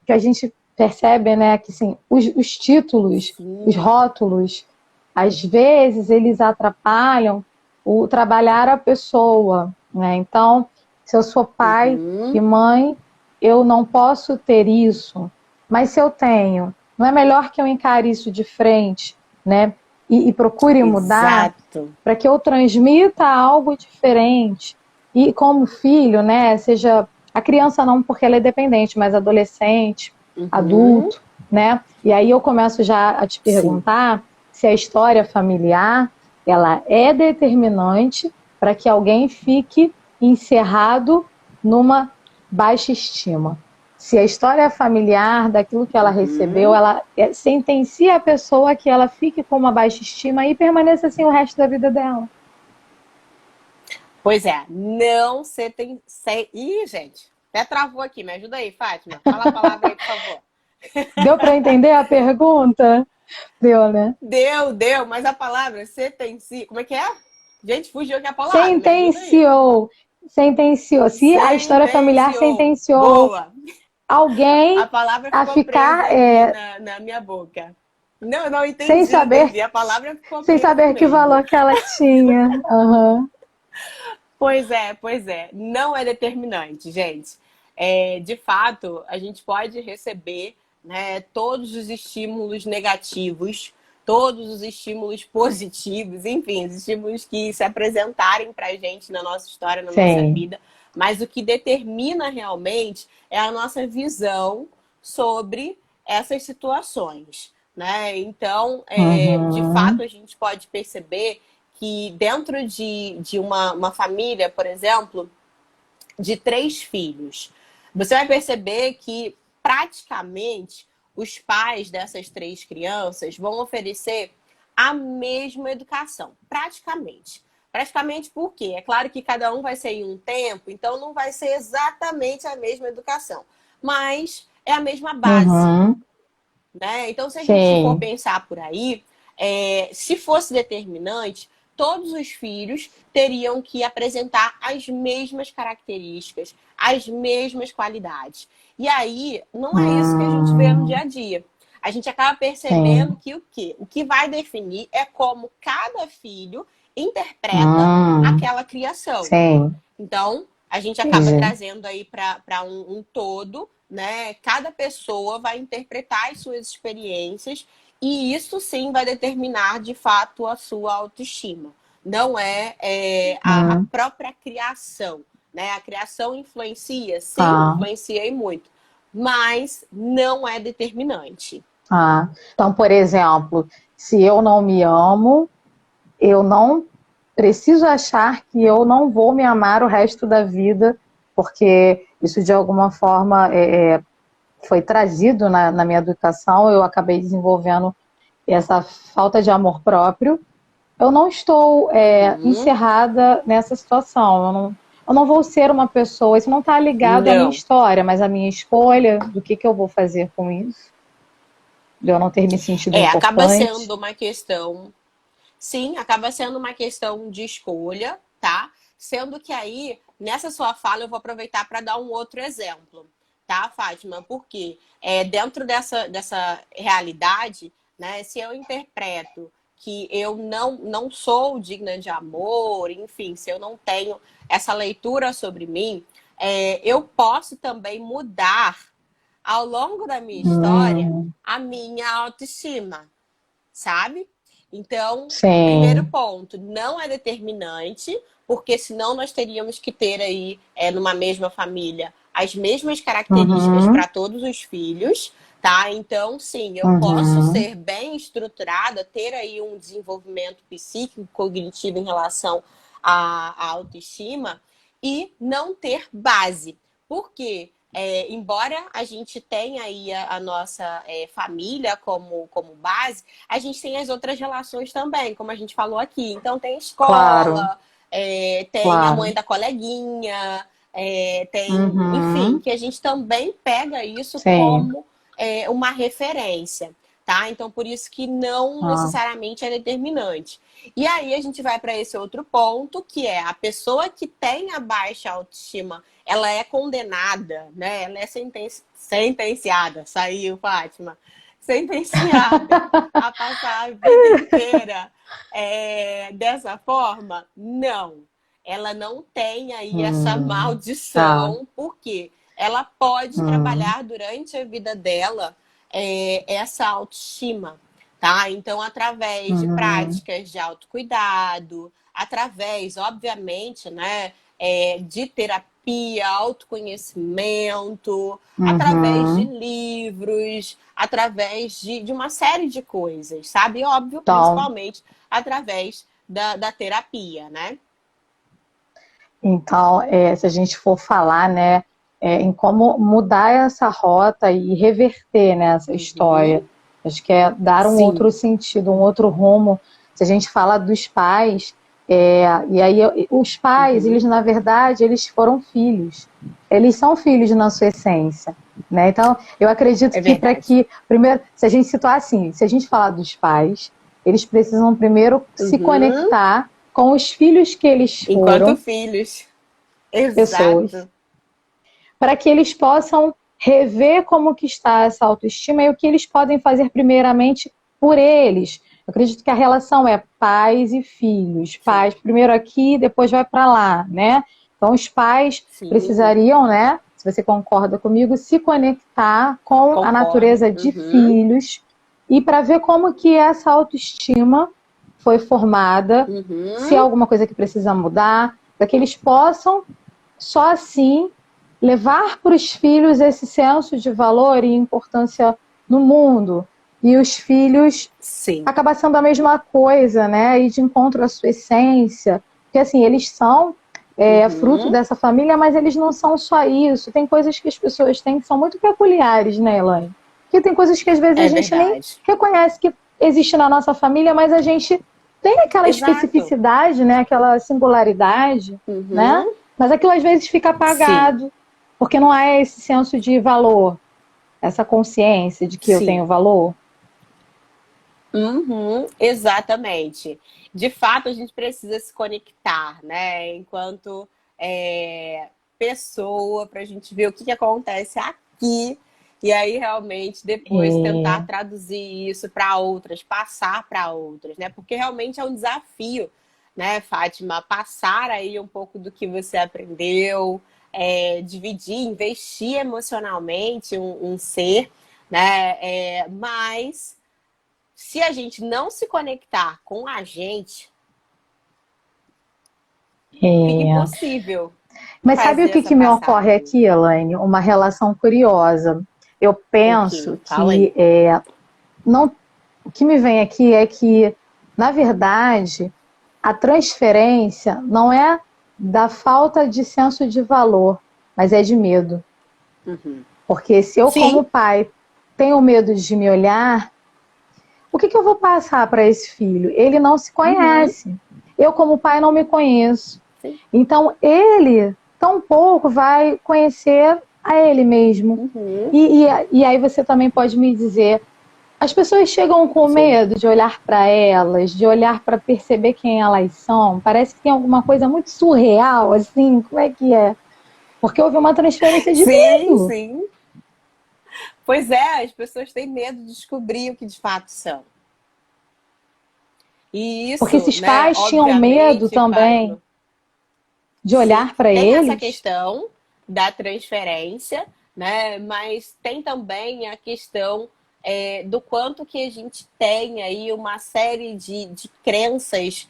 que a gente percebe, né, que assim, os títulos, os
Sim.
rótulos, às vezes eles atrapalham o trabalhar a pessoa, né? Então, se eu sou pai e
Uhum.
mãe, eu não posso ter isso, mas se eu tenho, não é melhor que eu encare isso de frente, né? E procure mudar
Exato.
para que eu transmita algo diferente. E como filho, né, seja a criança não porque ela é dependente, mas adolescente,
Uhum.
adulto, né? E aí eu começo já a te
Sim.
perguntar se a história familiar ela é determinante para que alguém fique encerrado numa baixa estima. Se a história familiar daquilo que ela recebeu,
Uhum.
ela sentencia a pessoa que ela fique com uma baixa estima e permaneça assim o resto da vida dela.
Pois é, não você tem. Ih, gente, até travou aqui. Me ajuda aí, Fátima. Fala a palavra aí, por favor.
Deu para entender a pergunta? Deu, né?
Deu, mas a palavra sentenci. Como é que é? Gente, fugiu aqui a palavra, me ajuda aí.
Sentenciou. Sentenciou. Se a história familiar
Sentenciou.
sentenciou
Boa. A
alguém
palavra
a
ficou presa
ficar
aqui na minha boca. Não, não
sem
entendi,
saber,
entendi. A palavra ficou
sem
presa
saber que
mesmo.
valor que ela tinha. Uhum.
Pois é. Não é determinante, gente. De fato, a gente pode receber, né, todos os estímulos negativos, todos os estímulos positivos, enfim, os estímulos que se apresentarem para a gente na nossa história, na nossa
Sim.
vida. Mas o que determina realmente é a nossa visão sobre essas situações, né? Então, de fato,
Uhum.
a gente pode perceber que dentro de uma família, por exemplo, de 3 filhos, você vai perceber que praticamente os pais dessas 3 crianças vão oferecer a mesma educação, praticamente. Praticamente por quê? É claro que cada um vai ser em um tempo, então não vai ser exatamente a mesma educação, mas é a mesma base,
Uhum.
né? Então, se a gente for
Sim.
pensar por aí, se fosse determinante, todos os filhos teriam que apresentar as mesmas características, as mesmas qualidades. E aí, não é isso que a gente vê no dia
Hum.
a dia. A gente acaba percebendo
Sim.
que o quê? O que vai definir é como cada filho interpreta
Hum.
aquela criação.
Sim.
Então, a gente acaba
Entendi.
trazendo aí para um todo, né? Cada pessoa vai interpretar as suas experiências e isso sim vai determinar de fato a sua autoestima. Não a
Hum.
própria criação, né? A criação influencia, sim,
Ah.
influencia e muito, mas não é determinante.
Ah. Então, por exemplo, se eu não me amo, eu não preciso achar que eu não vou me amar o resto da vida, porque isso de alguma forma foi trazido na minha educação, eu acabei desenvolvendo essa falta de amor próprio, eu não estou encerrada nessa situação. Eu não vou ser uma pessoa, isso não está ligado à minha
Não.
história, mas à minha escolha do que eu vou fazer com isso, de eu não ter me sentido
Acaba
importante.
sendo uma questão. Sim, acaba sendo uma questão de escolha, tá? Sendo que aí, nessa sua fala, eu vou aproveitar para dar um outro exemplo, tá, Fátima? Porque dentro dessa realidade, né, se eu interpreto que eu não sou digna de amor, enfim, se eu não tenho essa leitura sobre mim, eu posso também mudar ao longo da minha história
Hum,
a minha autoestima, sabe? Então, primeiro
sim.
ponto, não é determinante, porque senão nós teríamos que ter aí, numa mesma família, as mesmas características
Uhum,
para todos os filhos, tá? Então, sim, eu posso
uhum,
ser bem estruturada, ter aí um desenvolvimento psíquico, cognitivo em relação à autoestima e não ter base. Por quê? Embora a gente tenha aí a nossa família como base, a gente tem as outras relações também, como a gente falou aqui. Então, tem
claro,
escola, tem a mãe
claro.
da coleguinha, enfim,
Uhum,
que a gente também pega isso
sim.
como uma referência, tá? Então, por isso que não
Ah,
necessariamente é determinante. E aí a gente vai para esse outro ponto, que é a pessoa que tem a baixa autoestima, ela é condenada, né? Ela é sentenciada, saiu, Fátima, sentenciada a passar a vida inteira dessa forma? Não. Ela não tem aí essa
tá.
maldição, porque ela pode
Hum,
trabalhar durante a vida dela essa autoestima, tá? Então, através de
uhum,
práticas de autocuidado, através, obviamente, né, de terapia, autoconhecimento, através de
uhum.
livros, através de uma série de coisas, sabe? E, óbvio,
Então,
principalmente através da terapia, né?
então, se a gente for falar, né, em como mudar essa rota e reverter, né, essa história,
Uhum.
acho que é dar um outro
Sim.
sentido, um outro rumo. Se a gente fala dos pais, e aí os pais, eles
Uhum.
na verdade, eles foram filhos. Eles são filhos na sua essência, né? Então, eu acredito
É
que para
verdade.
que, primeiro, se a gente situar assim, se a gente falar dos pais, eles precisam primeiro se
Uhum.
conectar com os filhos que eles
Enquanto
foram,
filhos.
pessoas,
Exato.
para que eles possam rever como que está essa autoestima e o que eles podem fazer primeiramente por eles. Eu acredito que a relação é pais e filhos.
Sim.
Pais primeiro aqui, depois vai para lá, né? Então os pais
Sim.
precisariam, né, se você concorda comigo, se conectar com a
Concordo.
natureza de
Uhum.
filhos e para ver como que essa autoestima foi formada, se há
Uhum.
alguma coisa que precisa mudar, para que eles possam só assim levar para os filhos esse senso de valor e importância no mundo. E os filhos
Sim.
acaba sendo a mesma coisa, né? E de encontro à sua essência. Porque assim, eles são fruto
Uhum.
dessa família, mas eles não são só isso. Tem coisas que as pessoas têm que são muito peculiares, né, Elaine? Porque tem coisas que às vezes a
É
gente nem
verdade.
reconhece que existe na nossa família, mas a gente tem aquela
Exato.
especificidade, né? Aquela singularidade, né?
Uhum.
Mas aquilo às vezes fica
Sim.
apagado, porque não há esse senso de valor, essa consciência de que eu
Sim.
tenho valor.
Uhum. Exatamente. De fato, a gente precisa se conectar, né? Enquanto pessoa, para a gente ver o que acontece aqui. E aí, realmente, depois tentar
É,
traduzir isso para outras, passar para outras, né? Porque realmente é um desafio, né, Fátima? Passar aí um pouco do que você aprendeu, dividir, investir emocionalmente um ser, né? Mas se a gente não se conectar com a gente, fica
é.
impossível
Mas sabe o
fazer
que,
essa
que me ocorre
passagem.
aqui, Elaine? Uma relação curiosa. Eu
O quê?
penso
Fala aí.
que não, o que me vem aqui é que, na verdade, a transferência não é da falta de senso de valor, mas é de medo.
Uhum.
Porque se eu, como
Sim.
pai, tenho medo de me olhar, o que eu vou passar para esse filho? Ele não se conhece. Eu, como pai, não me conheço.
Sim.
Então, ele tampouco vai conhecer a ele mesmo. E aí você também pode me dizer, as pessoas chegam com medo de olhar para elas, de olhar para perceber quem elas são. Parece que tem alguma coisa muito surreal, assim, como é que é? Porque houve uma transferência de medo.
Sim. Pois é, as pessoas têm medo de descobrir o que de fato são. E isso,
Porque esses
né,
pais tinham medo
obviamente,
também de
sim,
olhar para
tem essa
eles.
questão da transferência, né? Mas tem também a questão do quanto que a gente tem aí uma série de crenças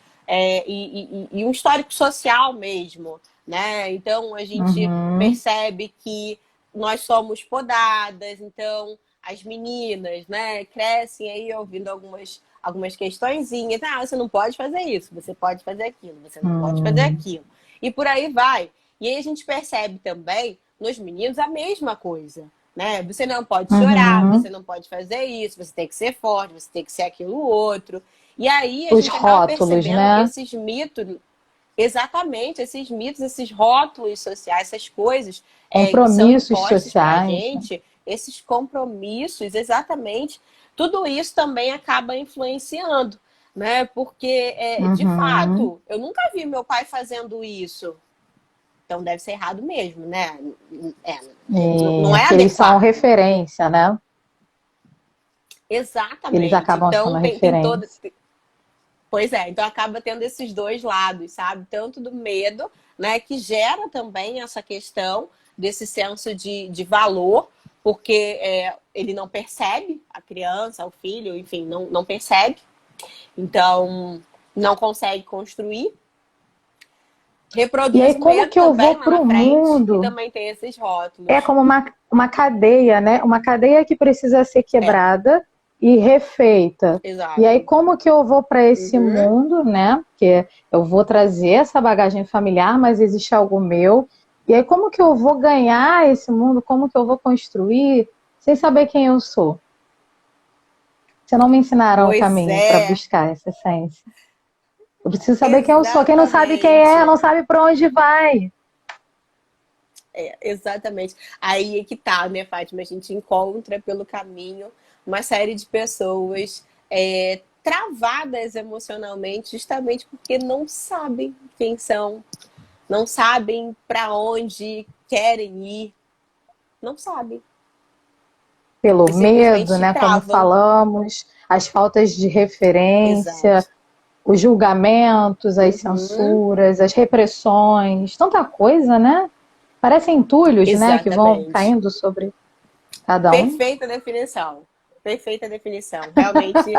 e um histórico social mesmo, né? Então a gente percebe que nós somos podadas, então as meninas, né, crescem aí ouvindo algumas questõezinhas. Ah, você não pode fazer isso, você pode fazer aquilo, você não pode fazer aquilo. E por aí vai. E aí a gente percebe também nos meninos a mesma coisa, né? Você não pode chorar, você não pode fazer isso, você tem que ser forte, você tem que ser aquilo outro. E aí a
Os
gente acaba
rótulos,
percebendo que
né?
esses mitos, exatamente, esses mitos, esses rótulos sociais, essas coisas que são
Compromissos
impostas pra
sociais.
gente, esses compromissos, exatamente, tudo isso também acaba influenciando, né? Porque, de fato, eu nunca vi meu pai fazendo isso. Então deve ser errado mesmo, né? Não é
Que eles são
adequado.
referência, né? Eles
Exatamente.
acabam
Então
sendo
tem todo.
referência.
Pois é, então acaba tendo esses dois lados, sabe? Tanto do medo, né? Que gera também essa questão desse senso de valor, porque ele não percebe, a criança, o filho, enfim, não percebe. Então, não consegue construir.
E
Reproduz
aí,
o
como
medo
que eu
também
vou
lá
para
na
o
frente e
mundo?
também tem esses
É
rótulos.
como uma cadeia, né? Uma cadeia que precisa ser
É,
quebrada e refeita. E aí,
exato.
como que eu vou para esse
Uhum.
mundo, né? Porque eu vou trazer essa bagagem familiar, mas existe algo meu. E aí, como que eu vou ganhar esse mundo? Como que eu vou construir sem saber quem eu sou? Se não me ensinaram o
Pois
caminho para
é,
buscar essa essência. Eu preciso saber quem eu sou. Quem não sabe quem é,
exatamente.
não sabe para onde vai.
Exatamente. Aí é que tá, né, Fátima? A gente encontra pelo caminho uma série de pessoas travadas emocionalmente, justamente porque não sabem quem são, não sabem para onde querem ir, não sabem.
Pelo
E
medo,
simplesmente
né? Como
travam.
falamos, as faltas de referência,
Exato.
os julgamentos, as
Uhum.
censuras, as repressões, tanta coisa, né? Parecem entulhos, né? Que vão
Exatamente.
caindo sobre cada um.
Perfeita definição. Perfeita definição. Realmente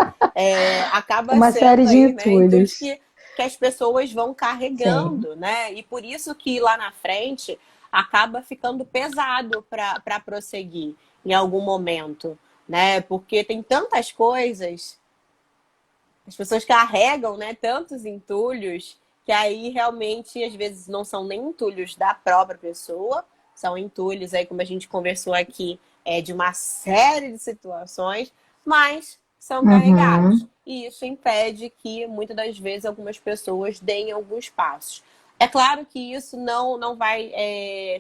acaba
Uma série
sendo
de
aí, né, entulhos
entulhos.
que as pessoas vão
Sim.
carregando, né? E por isso que lá na frente acaba ficando pesado para prosseguir em algum momento, né? Porque tem tantas coisas, as pessoas carregam, né, tantos entulhos que aí realmente às vezes não são nem entulhos da própria pessoa, são entulhos aí como a gente conversou aqui, de uma série de situações, mas são carregados.
Uhum.
E isso impede que muitas das vezes algumas pessoas deem alguns passos. É claro que isso não vai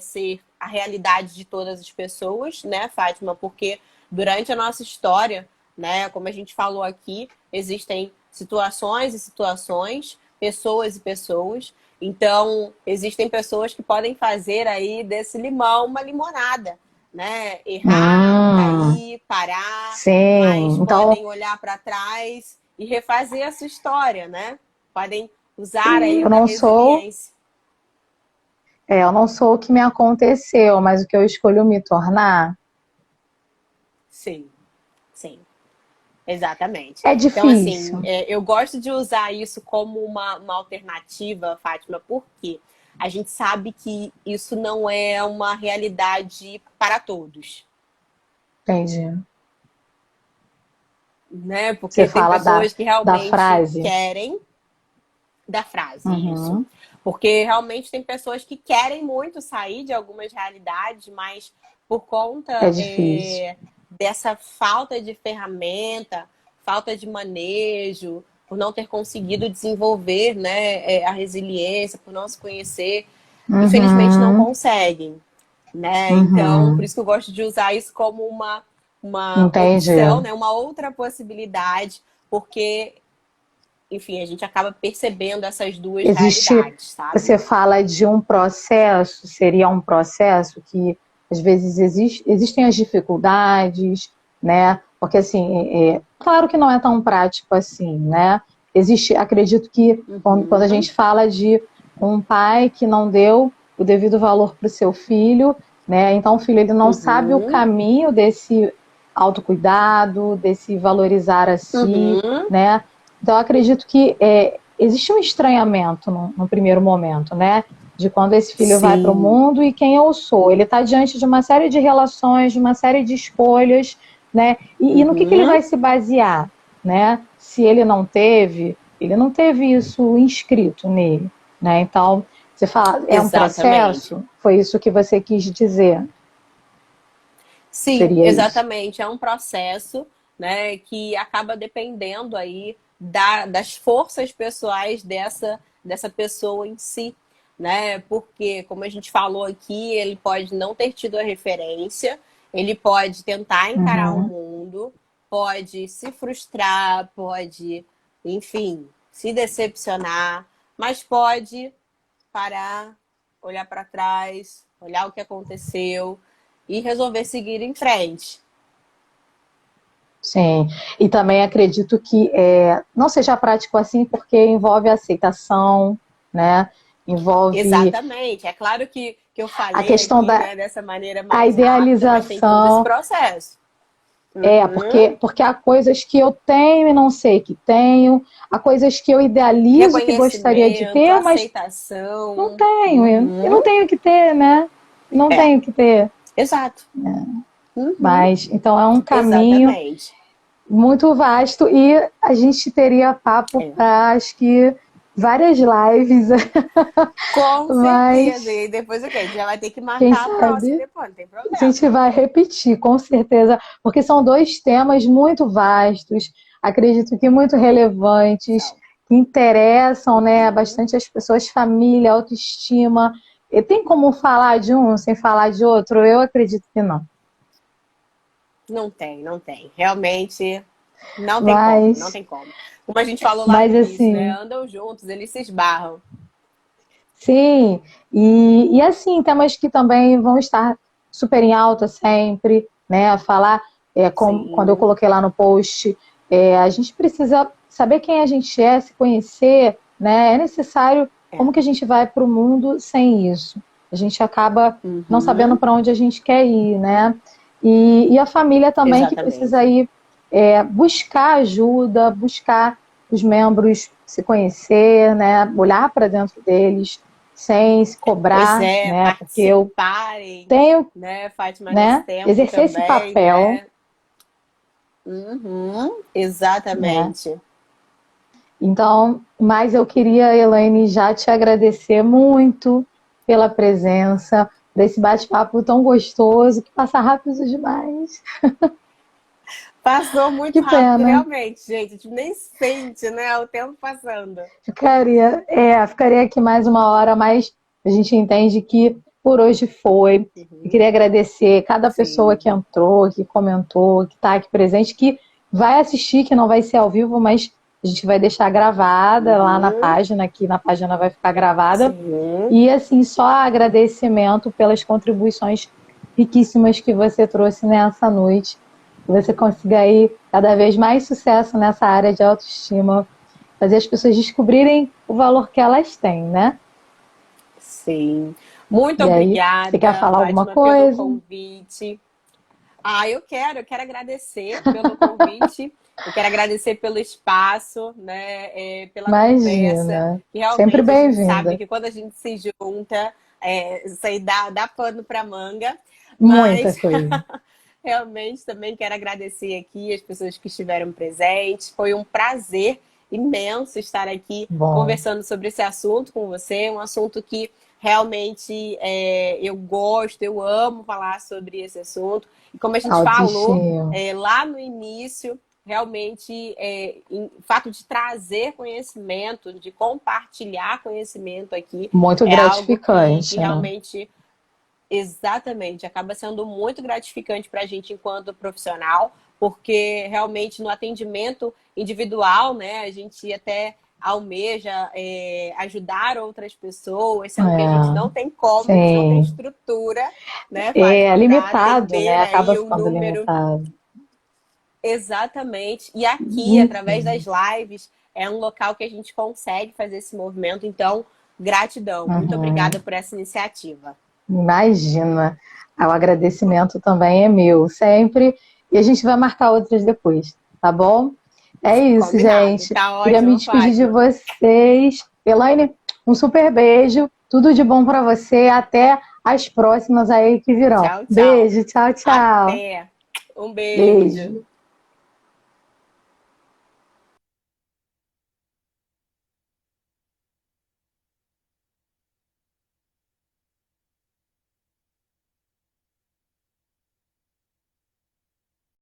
ser a realidade de todas as pessoas, né, Fátima? Porque durante a nossa história, né, como a gente falou aqui, existem situações e situações, pessoas e pessoas. Então, existem pessoas que podem fazer aí desse limão uma limonada, né? Errar,
Hum,
cair, parar,
sim.
mas
Então,
podem olhar para trás e refazer essa história, né? Podem usar aí
eu
da
não sou,
resiliência.
eu não sou o que me aconteceu, mas o que eu escolho me tornar
Sim, sim. Exatamente.
é
Então, assim,
difícil.
eu gosto de usar isso como uma alternativa, Fátima, porque a gente sabe que isso não é uma realidade para todos,
Entendi.
né?
Você
Porque tem
fala
pessoas que
da
realmente
frase.
querem da frase, isso.
Uhum.
Porque realmente tem pessoas que querem muito sair de algumas realidades, mas por conta
É difícil.
dessa falta de ferramenta, falta de manejo, por não ter conseguido desenvolver, né, a resiliência, por não se conhecer, infelizmente não
Uhum,
conseguem, né? Então, por
uhum.
isso que eu gosto de usar isso como uma
Entendi.
opção, né, uma outra possibilidade, porque, enfim, a gente acaba percebendo essas duas
Existe,
realidades, sabe?
você fala de um processo, seria um processo que às vezes existem as dificuldades, né? Porque assim, claro que não é tão prático assim, né? Existe, acredito que quando a
Uhum,
gente fala de um pai que não deu o devido valor para o seu filho, né? Então o filho ele não sabe o
uhum,
caminho desse autocuidado, desse valorizar a si,
uhum.
né? Então, eu acredito que existe um estranhamento no primeiro momento, né? De quando esse filho vai para o
Sim.
mundo e quem eu sou. Ele está diante de uma série de relações, de uma série de escolhas, né? E no que ele
Uhum.
vai se basear, né? Se ele não teve isso inscrito nele, né? Então, você fala, é um
Exatamente.
processo? Foi isso que você quis dizer?
Sim,
Seria isso?
exatamente. É um processo, né, que acaba dependendo aí das forças pessoais dessa pessoa em si, né? Porque, como a gente falou aqui, ele pode não ter tido a referência, ele pode tentar encarar o
Uhum.
mundo, pode se frustrar, pode, enfim, se decepcionar, mas pode parar, olhar para trás, olhar o que aconteceu e resolver seguir em frente.
Sim, e também acredito que não seja prático assim porque envolve aceitação, né? Envolve
Exatamente. É claro que eu
a
falei
questão
aqui,
da
né, dessa maneira
a
mais rápida, mas tem todo esse
idealização.
processo. Uhum.
Porque há coisas que eu tenho e não sei que tenho, há coisas que eu idealizo que gostaria de
Reconhecimento,
ter, mas não
aceitação.
tenho, e
Uhum.
não tenho que ter, né? Não
É,
tenho que ter.
exato. Uhum.
Mas então é um caminho
Exatamente.
muito vasto e a gente teria papo
É.
para acho que várias lives,
Com certeza.
mas
E depois o quê? A gente já vai ter que
quem
marcar a próxima
sabe
depois, não tem
a gente
problema.
vai repetir, com certeza, porque são dois temas muito vastos, acredito que muito relevantes,
Então.
que interessam, né,
Uhum.
bastante as pessoas, família, autoestima. E tem como falar de um sem falar de outro? Eu acredito que não.
Não tem, não tem. Realmente não tem como, não
Mas,
tem como. Como a gente falou lá no
mas
início, né?
assim,
Andam juntos, eles se esbarram.
sim, e assim, temas que também vão estar super em alta sempre, né? Falar, quando eu
Sim,
coloquei lá no post, a gente precisa saber quem a gente é, se conhecer, né? É necessário,
é.
como que a gente vai para o mundo sem isso? A gente acaba não sabendo
Uhum,
para onde a gente quer ir, né? E a família também que precisa
exatamente.
ir buscar ajuda, buscar os membros se conhecer, né? Olhar para dentro deles sem se
Pois
cobrar,
é,
né? Porque eu
participarem,
tenho,
né, Fátima, nesse
né,
tempo
exercer esse
também,
papel,
né? Uhum,
né?
exatamente.
Então, mas eu queria, Elaine, já te agradecer muito pela presença, desse bate-papo tão gostoso, que passa rápido demais.
Passou muito
Que
rápido,
pena.
realmente, gente. A gente nem sente, né, o tempo passando.
Ficaria aqui mais uma hora, mas a gente entende que por hoje foi. Eu
Uhum,
queria agradecer cada pessoa
sim.
que entrou, que comentou, que está aqui presente, que vai assistir, que não vai ser ao vivo, mas a gente vai deixar gravada lá na
Uhum,
página, aqui na página vai ficar gravada.
sim.
E assim, só agradecimento pelas contribuições riquíssimas que você trouxe nessa noite. Que você consiga aí cada vez mais sucesso nessa área de autoestima, fazer as pessoas descobrirem o valor que elas têm, né?
Sim. Muito
E aí, você quer
obrigada,
falar alguma
Fátima, pelo
coisa?
convite. Ah, eu quero agradecer pelo convite, eu quero agradecer pelo espaço, né, pela conversa,
Imagina.
e
Sempre
realmente a gente sabe
bem-vinda.
que quando a gente se junta, isso aí dá pano para manga,
Muita
mas
coisa.
realmente também quero agradecer aqui as pessoas que estiveram presentes, foi um prazer imenso estar aqui
Bom,
conversando sobre esse assunto com você, um assunto que realmente eu gosto, eu amo falar sobre esse assunto. E como a gente falou
autoestima.
lá no início, realmente, o fato de trazer conhecimento, de compartilhar conhecimento aqui,
Muito
é algo que
gratificante, né?
realmente, exatamente, acaba sendo muito gratificante para a gente enquanto profissional, porque realmente no atendimento individual, né, a gente até almeja ajudar outras pessoas, sendo que a gente não
É,
tem como, a gente não tem
sim.
estrutura, né,
É
para
limitado,
atender
né? Acaba
aí o
ficando
número.
limitado.
Exatamente. E aqui, através
Enfim.
das lives, é um local que a gente consegue fazer esse movimento. Então, gratidão. Muito
Uhum.
obrigada por essa iniciativa.
Imagina. O agradecimento também é meu, sempre. E a gente vai marcar outras depois, tá bom? É isso,
Combinado.
gente.
Tá
Queria me
ótimo,
despedir de
Fátima.
vocês. Elaine, um super beijo. Tudo de bom para você. Até as próximas aí que virão.
Tchau, tchau.
Beijo, tchau, tchau.
Até. Um beijo.
Beijo.